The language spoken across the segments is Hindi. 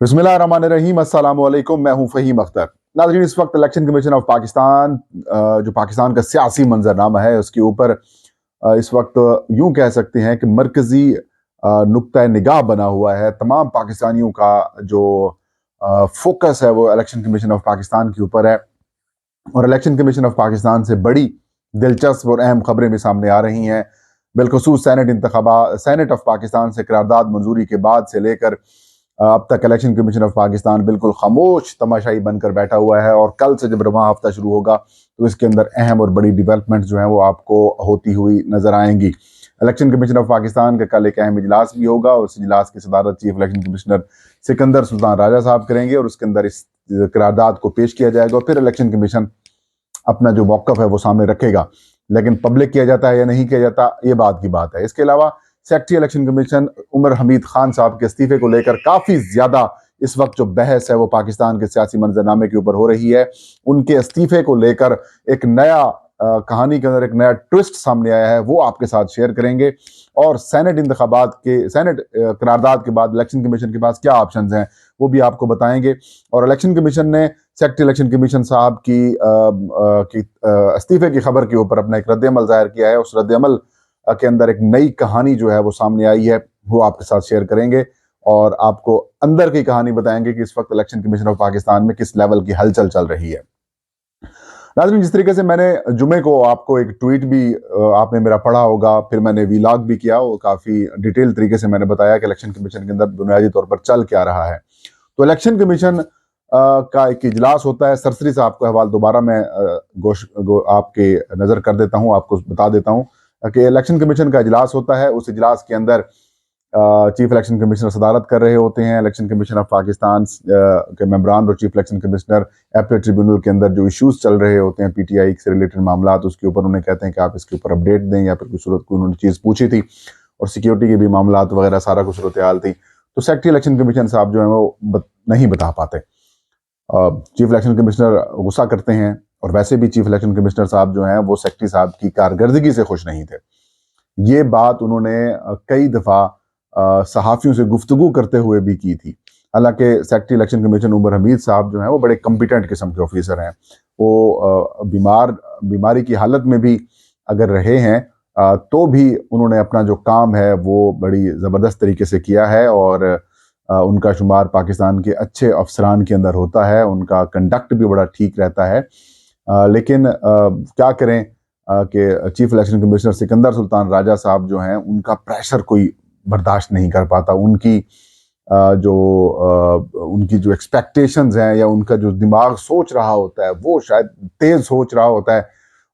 बिस्मिल्लाहिर्रहमानिर्रहीम, अस्सलाम वालेकुम। मैं हूं फ़हीम अख्तर। नाज़रीन, इस वक्त इलेक्शन कमीशन ऑफ पाकिस्तान जो पाकिस्तान का सियासी मंजरनामा है उसके ऊपर इस वक्त यूं कह सकते हैं कि मरकजी नुक्ता निगाह बना हुआ है। तमाम पाकिस्तानियों का जो फोकस है वो इलेक्शन कमीशन ऑफ पाकिस्तान के ऊपर है और इलेक्शन कमीशन ऑफ पाकिस्तान से बड़ी दिलचस्प और अहम खबरें भी सामने आ रही हैं। बिलखसूस सेनेट ऑफ पाकिस्तान से करारदाद मंजूरी के बाद से लेकर अब तक इलेक्शन कमीशन ऑफ पाकिस्तान बिल्कुल खामोश तमाशाई बनकर बैठा हुआ है और कल से जब रवां हफ्ता शुरू होगा तो इसके अंदर अहम और बड़ी डेवलपमेंट जो है वो आपको होती हुई नजर आएंगी। इलेक्शन कमीशन ऑफ पाकिस्तान का कल एक अहम इजलास भी होगा और उस इजलास की सदारत chief election commissioner Sikandar Sultan Raja साहब करेंगे और उसके अंदर इस करारदाद को पेश किया जाएगा और फिर इलेक्शन कमीशन अपना जो मौकफ है वो सामने रखेगा। लेकिन पब्लिक किया जाता है या नहीं किया जाता ये बात की बात है। इसके अलावा secretary election commission Umar Hamid Khan साहब के इस्तीफे को लेकर काफी ज्यादा इस वक्त जो बहस है वो पाकिस्तान के सियासी मंजरनामे के ऊपर हो रही है। उनके इस्तीफे को लेकर एक नया कहानी के अंदर एक नया ट्विस्ट सामने आया है, वो आपके साथ शेयर करेंगे। और सेनेट करारदाद के बाद इलेक्शन कमीशन के पास क्या ऑप्शंस हैं वो भी आपको बताएंगे। और इलेक्शन कमीशन ने सेक्रेटरी इलेक्शन कमीशन साहब की इस्तीफे की खबर के ऊपर अपना एक रद्द-ए-अमल जाहिर किया है। उस रद्द-ए-अमल के अंदर एक नई कहानी जो है वो सामने आई है, वो आपके साथ शेयर करेंगे और आपको अंदर की कहानी बताएंगे कि इस वक्त इलेक्शन कमीशन ऑफ पाकिस्तान में किस लेवल की हलचल चल रही है। नाज़रीन, जिस तरीके से मैंने जुमे को आपको एक ट्वीट भी आपने मेरा पढ़ा होगा, फिर मैंने वीलॉग भी किया, वो काफ़ी डिटेल तरीके से मैंने बताया कि इलेक्शन कमीशन के अंदर बुनियादी तौर पर चल क्या रहा है। तो इलेक्शन कमीशन का एक इजलास होता है। सरसरी से आपको अहवाल दोबारा मैं आपके नज़र कर देता हूँ, आपको बता देता हूँ कि इलेक्शन कमीशन का इजलास होता है। उस इजलास के अंदर चीफ इलेक्शन कमिश्नर सदारत कर रहे होते हैं। इलेक्शन कमीशन ऑफ पाकिस्तान के मेंबरान और chief election commissioner appellate tribunal के अंदर जो इश्यूज चल रहे होते हैं पीटीआई से रिलेटेड मामला, तो उसके ऊपर उन्हें कहते हैं कि आप इसके ऊपर अपडेट दें या फिर कोई उन्होंने चीज़ पूछी थी और सिक्योरिटी के भी मामला वगैरह सारा कुछ सूरत हाल थी, तो सेक्रेटरी इलेक्शन कमीशन साहब जो है वो नहीं बता पाते। चीफ इलेक्शन कमिश्नर गुस्सा करते हैं और वैसे भी चीफ इलेक्शन कमिश्नर साहब जो हैं वो सेक्रेटरी साहब की कारकर्दगी से खुश नहीं थे। ये बात उन्होंने कई दफ़ा सहाफ़ियों से गुफ्तगू करते हुए भी की थी। हालांकि secretary election commission Umar Hamid साहब जो हैं वो बड़े कम्पिटेंट किस्म के ऑफिसर हैं। वो बीमारी की हालत में भी अगर रहे हैं तो भी उन्होंने अपना जो काम है वो बड़ी ज़बरदस्त तरीके से किया है और उनका शुमार पाकिस्तान के अच्छे अफसरान के अंदर होता है। उनका कंडक्ट भी बड़ा ठीक रहता है। लेकिन क्या करें कि chief election commissioner Sikandar Sultan Raja साहब जो हैं उनका प्रेशर कोई बर्दाश्त नहीं कर पाता। उनकी जो एक्सपेक्टेशंस हैं या उनका जो दिमाग सोच रहा होता है वो शायद तेज सोच रहा होता है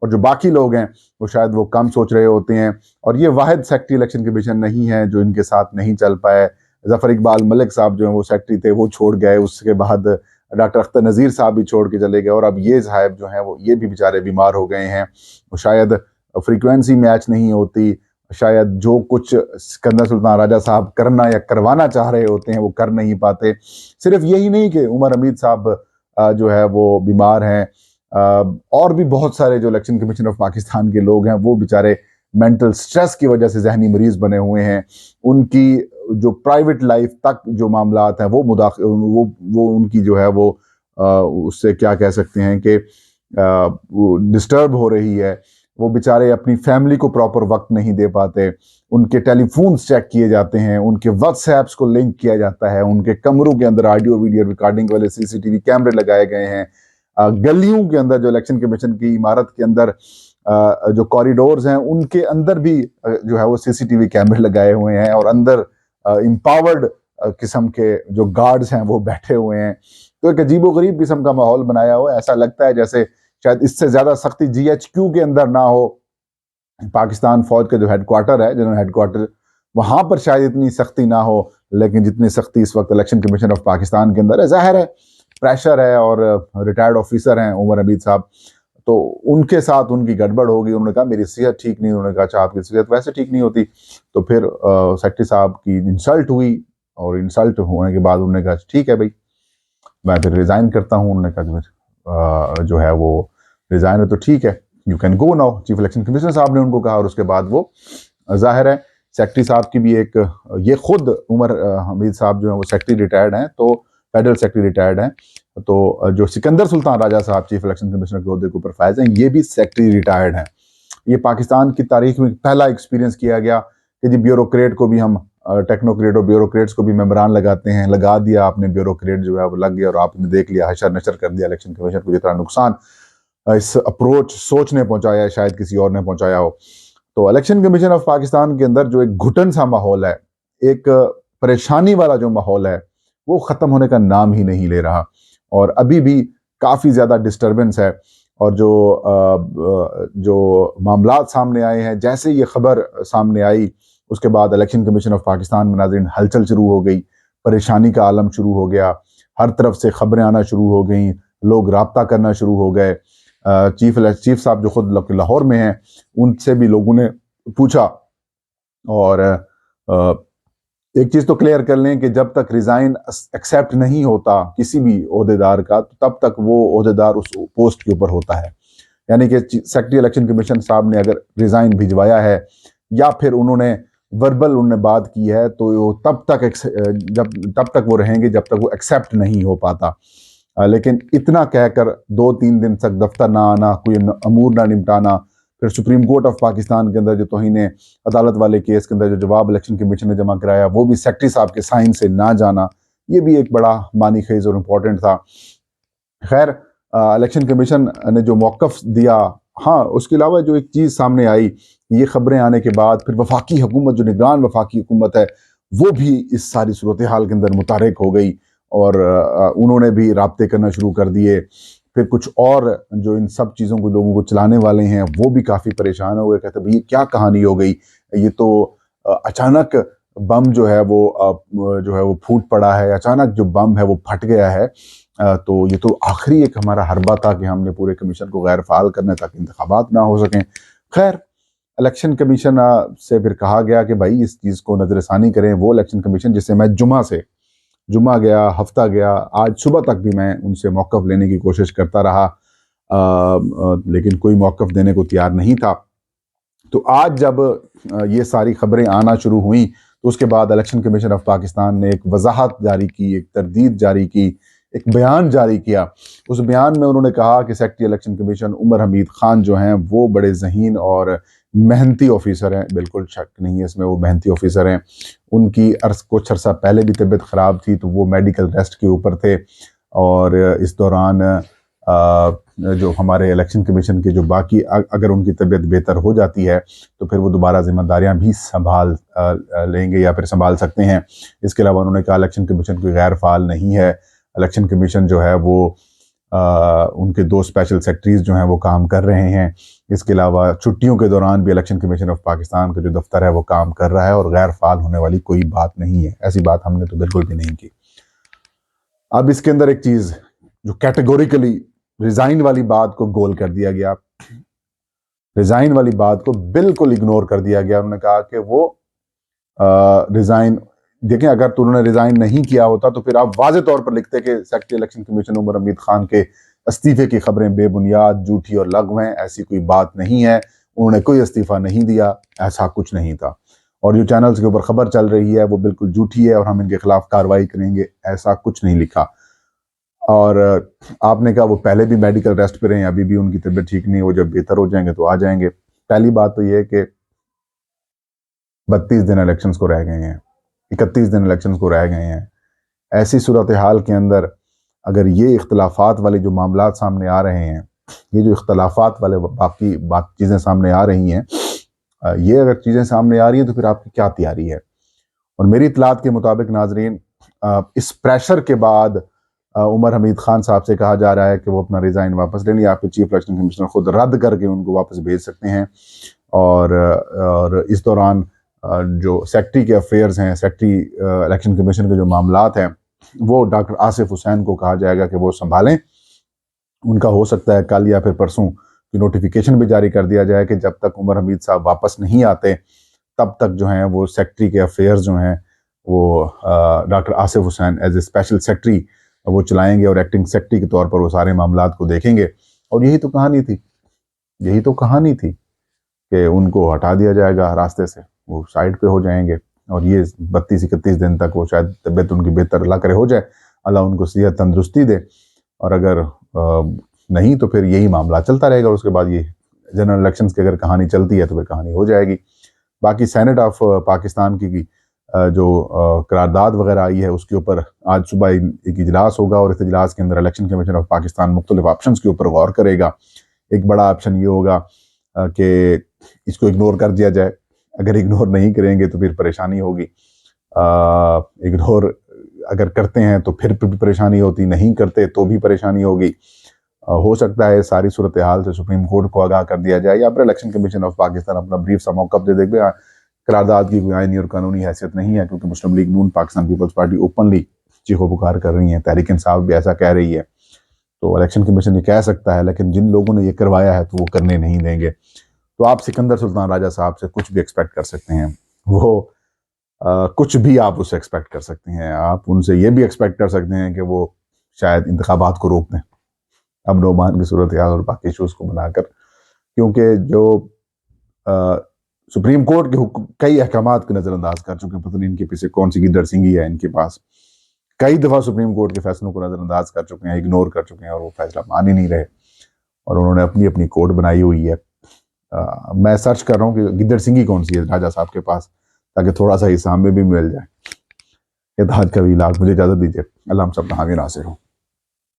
और जो बाकी लोग हैं वो शायद वो कम सोच रहे होते हैं। और ये वाहिद सेक्रेटरी इलेक्शन कमीशन नहीं है जो इनके साथ नहीं चल पाए। जफर इकबाल मलिक साहब जो हैं वो सेक्रेटरी थे, वो छोड़ गए। उसके बाद डॉक्टर अख्तर नज़ीर साहब भी छोड़ के चले गए और अब ये साहब जो हैं वो ये भी बेचारे बीमार हो गए हैं। वो शायद फ्रीक्वेंसी मैच नहीं होती, शायद जो कुछ सिकंदर सुल्तान राजा साहब करना या करवाना चाह रहे होते हैं वो कर नहीं पाते। सिर्फ यही नहीं कि उमर हमीद साहब जो है वो बीमार हैं, और भी बहुत सारे जो इलेक्शन कमीशन ऑफ पाकिस्तान के लोग हैं वो बेचारे मेंटल स्ट्रेस की वजह से जहनी मरीज बने हुए हैं। उनकी जो प्राइवेट लाइफ तक जो मामलात हैं वो उनकी जो है वो उससे क्या कह सकते हैं कि वो डिस्टर्ब हो रही है। वो बेचारे अपनी फैमिली को प्रॉपर वक्त नहीं दे पाते। उनके टेलीफोन्स चेक किए जाते हैं, उनके व्हाट्सएप्स को लिंक किया जाता है, उनके कमरों के अंदर ऑडियो वीडियो रिकॉर्डिंग वाले सीसीटीवी कैमरे लगाए गए हैं। गलियों के अंदर जो इलेक्शन कमीशन की इमारत के अंदर जो कॉरिडोर्स हैं उनके अंदर भी जो है वो सीसीटीवी कैमरे लगाए हुए हैं और अंदर एम्पावर्ड किस्म के जो गार्ड्स हैं वो बैठे हुए हैं। तो एक अजीबोगरीब किस्म का माहौल बनाया हुआ है। ऐसा लगता है जैसे शायद इससे ज्यादा सख्ती जीएचक्यू के अंदर ना हो। पाकिस्तान फौज का जो हेडक्वार्टर है, जनरल हेडक्वार्टर, वहां पर शायद इतनी सख्ती ना हो, लेकिन जितनी सख्ती इस वक्त इलेक्शन कमीशन ऑफ पाकिस्तान के अंदर है, जाहिर है प्रेशर है और रिटायर्ड ऑफिसर हैं उमर हमीद साहब, तो उनके साथ उनकी गड़बड़ होगी। उन्होंने कहा मेरी सेहत ठीक नहीं, उन्होंने कहा अच्छा आपकी सेहत वैसे ठीक नहीं होती। तो फिर सेक्रेटरी साहब की इंसल्ट हुई और इंसल्ट होने के बाद उन्होंने कहा ठीक है भाई मैं फिर रिजाइन करता हूँ। उन्होंने कहा जो है वो रिजाइन है तो ठीक है, you can go now, chief election commissioner साहब ने उनको कहा। और उसके बाद वो जाहिर है सेक्रेटरी साहब की भी एक ये खुद उमर हमीद साहब जो है वो सेक्रेटरी रिटायर्ड हैं, तो फेडरल सेक्रेटरी रिटायर्ड हैं। तो जो सिकंदर सुल्तान राजा साहब चीफ इलेक्शन कमिश्नर के ओहदे के ऊपर फायज हैं, ये भी सेक्रेटरी रिटायर्ड हैं। ये पाकिस्तान की तारीख में पहला एक्सपीरियंस किया गया कि जी ब्यूरोक्रेट को भी हम टेक्नोक्रेट और ब्यूरोक्रेट्स को भी मेंबरान लगाते हैं। लगा दिया आपने, ब्यूरोक्रेट जो है वो लग गया और आपने देख लिया, हशर नशर कर दिया इलेक्शन कमीशन को। जितना नुकसान इस अप्रोच सोच ने पहुंचाया है, शायद किसी और ने पहुंचाया हो। तो इलेक्शन कमीशन ऑफ पाकिस्तान के अंदर जो एक घुटन सा माहौल है, एक परेशानी वाला जो माहौल है, वो खत्म होने का नाम ही नहीं ले रहा और अभी भी काफी ज्यादा डिस्टरबेंस है। और जो मामलात सामने आए हैं, जैसे ये खबर सामने आई उसके बाद इलेक्शन कमीशन ऑफ पाकिस्तान में नाज़रीन हलचल शुरू हो गई, परेशानी का आलम शुरू हो गया, हर तरफ से खबरें आना शुरू हो गई, लोग राब्ता करना शुरू हो गए। चीफ साहब जो खुद लाहौर में हैं, उनसे भी लोगों ने पूछा। और एक चीज तो क्लियर कर लें कि जब तक रिजाइन एक्सेप्ट नहीं होता किसी भी ओहदेदार का, तो तब तक वो ओहदेदार उस पोस्ट के ऊपर होता है। यानी कि सेक्रेटरी इलेक्शन कमीशन साहब ने अगर रिजाइन भिजवाया है या फिर उन्होंने वर्बल उन्होंने बात की है, तो तब तक वो रहेंगे जब तक वो एक्सेप्ट नहीं हो पाता। लेकिन इतना कहकर 2-3 दिन तक दफ्तर ना आना, कोई अमूर ना निपटाना, फिर सुप्रीम कोर्ट ऑफ पाकिस्तान के अंदर जो तौहीन अदालत वाले केस के अंदर जो जवाब इलेक्शन कमीशन ने जमा कराया, वो भी सेक्रेटरी साहब के साइन से ना जाना, ये भी एक बड़ा मानी खेज और इम्पोर्टेंट था। खैर, इलेक्शन कमीशन ने जो मौक़िफ़ दिया, हाँ, उसके अलावा जो एक चीज़ सामने आई, ये खबरें आने के बाद फिर वफाकी हुकूमत, जो निगरान वफाकी हुकूमत है, वो भी इस सारी सूरत हाल के अंदर मुतारिक हो गई और उन्होंने भी राब्ते करना शुरू कर दिए। फिर कुछ और जो इन सब चीज़ों को लोगों को चलाने वाले हैं, वो भी काफ़ी परेशान हो गए। कहते भाई ये क्या कहानी हो गई, ये तो अचानक बम जो है वो फूट पड़ा है, अचानक जो बम है वो फट गया है। तो ये तो आखिरी एक हमारा हरबा था कि हमने पूरे कमीशन को गैर फाल करने ताकि इंतखाबात ना हो सकें। खैर, इलेक्शन कमीशन से फिर कहा गया कि भाई इस चीज़ को नज़रसानी करें। वो इलेक्शन कमीशन जिससे मैं जुमा गया, हफ्ता गया, आज सुबह तक भी मैं उनसे मौक़िफ़ लेने की कोशिश करता रहा, लेकिन कोई मौक़िफ़ देने को तैयार नहीं था। तो आज जब ये सारी खबरें आना शुरू हुई, तो उसके बाद इलेक्शन कमीशन ऑफ पाकिस्तान ने एक वजाहत जारी की, एक तरदीद जारी की, एक बयान जारी किया। उस बयान में उन्होंने कहा कि secretary election commission Umar Hamid Khan जो हैं, वो बड़े ज़हीन और मेहनती ऑफिसर हैं, बिल्कुल शक नहीं है इसमें, वो मेहनती ऑफिसर हैं। उनकी कुछ अर्सा पहले भी तबीयत ख़राब थी, तो वो मेडिकल रेस्ट के ऊपर थे और इस दौरान जो हमारे इलेक्शन कमीशन के जो बाकी अगर उनकी तबीयत बेहतर हो जाती है तो फिर वो दोबारा जिम्मेदारियां भी संभाल लेंगे या फिर संभाल सकते हैं। इसके अलावा उन्होंने कहा इलेक्शन कमीशन कोई गैर फाल नहीं है। इलेक्शन कमीशन जो है वो उनके 2 स्पेशल सेक्रेटरीज जो हैं वो काम कर रहे हैं। इसके अलावा छुट्टियों के दौरान भी इलेक्शन कमीशन ऑफ पाकिस्तान का जो दफ्तर है वो काम कर रहा है और गैर फाल होने वाली कोई बात नहीं है। ऐसी बात हमने तो बिल्कुल भी नहीं की। अब इसके अंदर एक चीज़ जो कैटेगोरिकली रिजाइन वाली बात को गोल कर दिया गया, रिजाइन वाली बात को बिल्कुल इग्नोर कर दिया गया। उन्होंने कहा कि वो रिजाइन, देखें, अगर तो उन्होंने रिजाइन नहीं किया होता तो फिर आप वाज़े तौर पर लिखते कि secretary election commission Umar Hamid Khan के इस्तीफे की खबरें बेबुनियाद, झूठी और लग़्व हैं। ऐसी कोई बात नहीं है, उन्होंने कोई इस्तीफा नहीं दिया, ऐसा कुछ नहीं था। और जो चैनल्स के ऊपर खबर चल रही है वो बिल्कुल झूठी है और हम इनके खिलाफ कार्रवाई करेंगे, ऐसा कुछ नहीं लिखा। और आपने कहा वो पहले भी मेडिकल रेस्ट पे रहे हैं, अभी भी उनकी तबीयत ठीक नहीं, वो जब बेहतर हो जाएंगे तो आ जाएंगे। पहली बात तो ये है कि 32 दिन इलेक्शंस को रह गए हैं, 31 दिन इलेक्शंस को रह गए हैं। ऐसी सूरत हाल के अंदर अगर ये इख्तलाफात वाले जो मामलात सामने आ रहे हैं, ये जो इख्तलाफात वाले बाकी चीज़ें सामने आ रही हैं, ये अगर चीज़ें सामने आ रही हैं तो फिर आपकी क्या तैयारी है। और मेरी इतलात के मुताबिक नाजरीन, इस प्रेशर के बाद उमर हमीद खान साहब से कहा जा रहा है कि वो अपना रिज़ाइन वापस ले लें या फिर चीफ इलेक्शन कमिश्नर खुद रद्द करके उनको वापस भेज सकते हैं। और इस दौरान जो सेक्रेटरी के अफेयर्स हैं, सेक्रेटरी इलेक्शन कमीशन के जो मामलात हैं, वो डॉक्टर आसिफ हुसैन को कहा जाएगा कि वो संभालें। उनका हो सकता है कल या फिर परसों की नोटिफिकेशन भी जारी कर दिया जाए कि जब तक उमर हमीद साहब वापस नहीं आते तब तक जो हैं वो सेक्रेटरी के अफेयर्स जो हैं वो doctor Asif Hussain as a special secretary वो चलाएंगे और एक्टिंग सेक्रेटरी के तौर पर वो सारे मामलात को देखेंगे। और यही तो कहानी थी कि उनको हटा दिया जाएगा रास्ते से, वो साइड पे हो जाएंगे और ये 32-31 दिन तक वो शायद तबीयत उनकी बेहतर अल्लाह करे हो जाए, अल्लाह उनको सेहत तंदुरुस्ती दे, और अगर नहीं तो फिर यही मामला चलता रहेगा, और उसके बाद ये जनरल इलेक्शंस की अगर कहानी चलती है तो फिर कहानी हो जाएगी। बाकी सेनेट ऑफ पाकिस्तान की जो करारदाद वगैरह आई है उसके ऊपर आज सुबह एक इजलास होगा, और इस इजलास के अंदर इलेक्शन कमीशन ऑफ पाकिस्तान मुख्तलिफ ऑप्शन के ऊपर गौर करेगा। एक बड़ा ऑप्शन ये होगा कि इसको इग्नोर कर दिया जाए। अगर इग्नोर नहीं करेंगे तो फिर परेशानी होगी, इग्नोर अगर करते हैं तो फिर भी परेशानी होती, नहीं करते तो भी परेशानी होगी। हो सकता है सारी सूरत हाल से सुप्रीम कोर्ट को आगाह कर दिया जाए, या फिर इलेक्शन कमीशन ऑफ पाकिस्तान अपना ब्रीफ सा मौका दे देगा। करारदाद की कोई आईनी और कानूनी हैसियत नहीं है, क्योंकि मुस्लिम लीग नून, पाकिस्तान पीपल्स पार्टी ओपनली चीखो पुकार कर रही है, तहरीक इंसाफ भी ऐसा कह रही है। तो इलेक्शन कमीशन ये कह सकता है, लेकिन जिन लोगों ने ये करवाया है तो वो करने नहीं देंगे। तो आप सिकंदर सुल्तान राजा साहब से कुछ भी एक्सपेक्ट कर सकते हैं, वो कुछ भी आप उससे एक्सपेक्ट कर सकते हैं। आप उनसे ये भी एक्सपेक्ट कर सकते हैं कि वो शायद इंतखाबात को रोक दें, अमन ओमान की सूरत हाल और बाकी इशूज़ को बनाकर, क्योंकि जो सुप्रीम कोर्ट के कई अहकामात को नज़रअंदाज कर चुके हैं। पता नहीं इनके पीछे कौन सी गिद्दड़ सिंगी है इनके पास। कई दफ़ा सुप्रीम कोर्ट के फैसलों को नज़रअंदाज कर चुके हैं, इग्नोर कर चुके हैं, और वो फैसला मान ही नहीं रहे, और उन्होंने अपनी अपनी कोर्ट बनाई हुई है। मैं सर्च कर रहा हूँ कि गिद्दड़ सिंगी कौन सी है राजा साहब के पास, ताकि थोड़ा सा हिस्सा हमें भी मिल जाए। ये आज का भी इलाज, मुझे इजाज़त दीजिए। अल्लाह हम सब हामी नासिर हो।